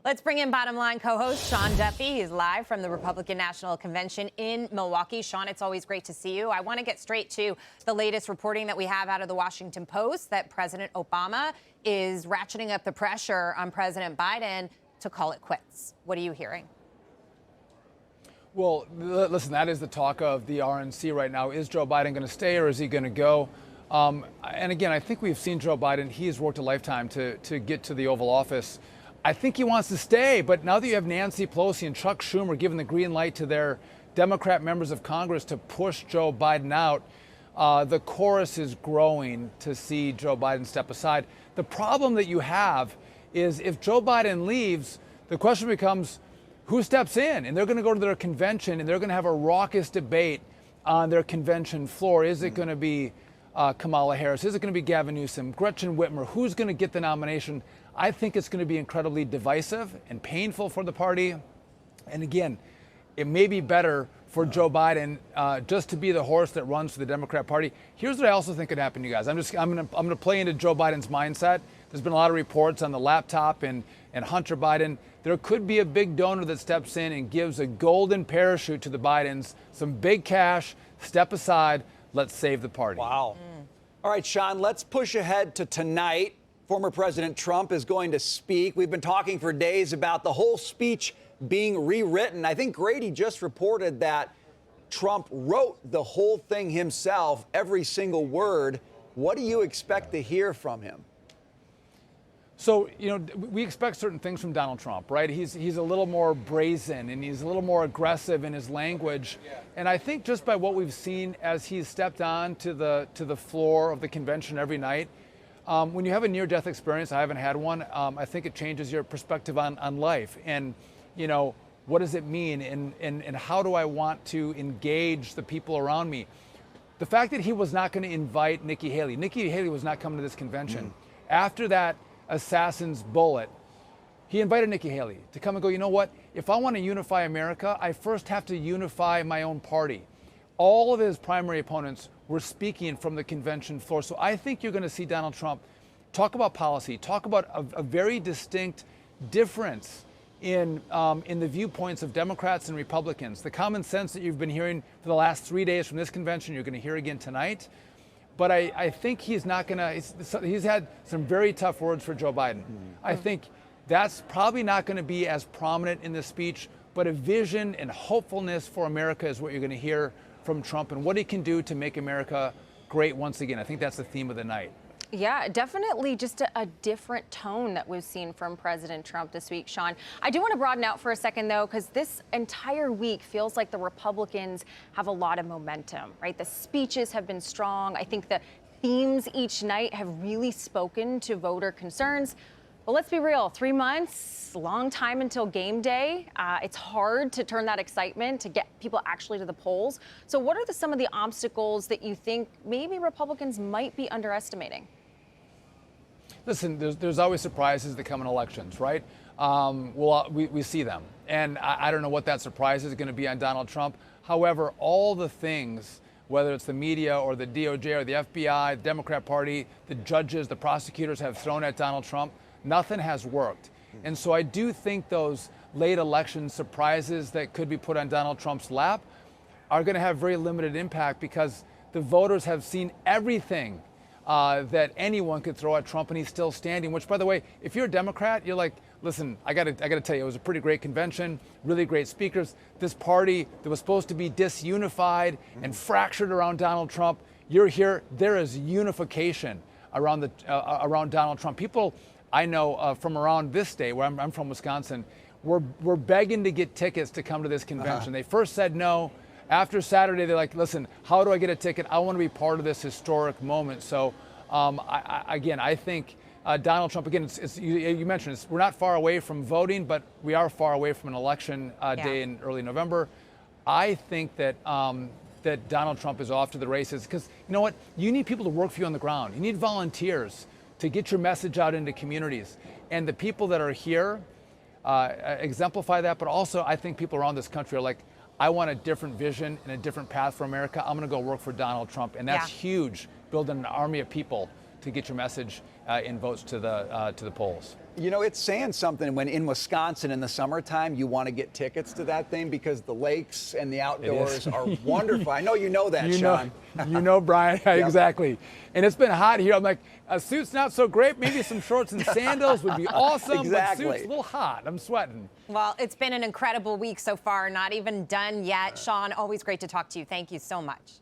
Let's bring in bottom line co-host Sean Duffy. He's live from the Republican National Convention in Milwaukee. Sean, it's always great to see you. I want to get straight to the latest reporting that we have out of the Washington Post that President Obama is ratcheting up the pressure on President Biden to call it quits. What are you hearing? Well, listen, that is the talk of the RNC right now. Is Joe Biden going to stay or is he going to go? And again, I think we've seen Joe Biden. He has worked a lifetime to get to the Oval Office. I think he wants to stay, but now that you have Nancy Pelosi and Chuck Schumer giving the green light to their Democrat members of Congress to push Joe Biden out, the chorus is growing to see Joe Biden step aside. The problem that you have is if Joe Biden leaves, the question becomes who steps in? And they're going to go to their convention and they're going to have a raucous debate on their convention floor. Is it going to be Kamala Harris? Is it going to be Gavin Newsom, Gretchen Whitmer? Who's going to get the nomination? I think it's going to be incredibly divisive and painful for the party. And again, it may be better for Joe Biden just to be the horse that runs for the Democrat Party. Here's what I also think could happen, you guys. I'm going to play into Joe Biden's mindset. There's been a lot of reports on the laptop and Hunter Biden. There could be a big donor that steps in and gives a golden parachute to the Bidens, some big cash, step aside, let's save the party. Wow. All right, Sean, let's push ahead to tonight. Former President Trump is going to speak. We've been talking for days about the whole speech being rewritten. I think Grady just reported that Trump wrote the whole thing himself, every single word. What do you expect to hear from him? So, we expect certain things from Donald Trump, right? He's a little more brazen and he's a little more aggressive in his language. And I think just by what we've seen as he's stepped on to the floor of the convention every night, when you have a near-death experience, I haven't had one, I think it changes your perspective on life. And, what does it mean? And how do I want to engage the people around me? The fact that he was not going to invite Nikki Haley. Nikki Haley was not coming to this convention. After that assassin's bullet, he invited Nikki Haley to come and go, you know what? If I want to unify America, I first have to unify my own party. All of his primary opponents were speaking from the convention floor. So I think you're going to see Donald Trump talk about policy, talk about a very distinct difference in the viewpoints of Democrats and Republicans. The common sense that you've been hearing for the last 3 days from this convention, you're going to hear again tonight. But I think he's not going to, he's had some very tough words for Joe Biden. I think that's probably not going to be as prominent in the speech, but a vision and hopefulness for America is what you're going to hear from Trump and what he can do to make America great once again. I think that's the theme of the night. Yeah, definitely just a different tone that we've seen from President Trump this week, Sean. I do want to broaden out for a second, though, because this entire week feels like the Republicans have a lot of momentum, right? The speeches have been strong. I think the themes each night have really spoken to voter concerns. But let's be real, 3 months, long time until game day. It's hard to turn that excitement to get people actually to the polls. So what are some of the obstacles that you think maybe Republicans might be underestimating? Listen, there's always surprises that come in elections, right? We see them. And I don't know what that surprise is going to be on Donald Trump. However, all the things, whether it's the media or the DOJ or the FBI, the Democrat Party, the judges, the prosecutors have thrown at Donald Trump, nothing has worked. And so I do think those late election surprises that could be put on Donald Trump's lap are going to have very limited impact because the voters have seen everything that anyone could throw at Trump and he's still standing, which, by the way, if you're a Democrat, you're like, listen, I got to tell you, it was a pretty great convention, really great speakers. This party that was supposed to be disunified and fractured around Donald Trump, you're here. There is unification around Donald Trump. People I know from around this state, where I'm from, Wisconsin, we're begging to get tickets to come to this convention. They first said no. After Saturday, they're like, listen, how do I get a ticket? I want to be part of this historic moment. So, I think Donald Trump, again, you mentioned, we're not far away from voting, but we are far away from an election day in early November. I think that that Donald Trump is off to the races because, you know what? You need people to work for you on the ground. You need volunteers to get your message out into communities. And the people that are here exemplify that. But also, I think people around this country are like, I want a different vision and a different path for America. I'm going to go work for Donald Trump. And that's huge, building an army of people to get your message in votes to the polls. You know, it's saying something when in Wisconsin in the summertime you want to get tickets to that thing because the lakes and the outdoors are wonderful. I know you know that, Sean. You know, Brian, exactly. And it's been hot here. I'm like, a suit's not so great. Maybe some shorts and sandals would be awesome. Exactly. But suit's a little hot. I'm sweating. Well, it's been an incredible week so far. Not even done yet. Sean, always great to talk to you. Thank you so much.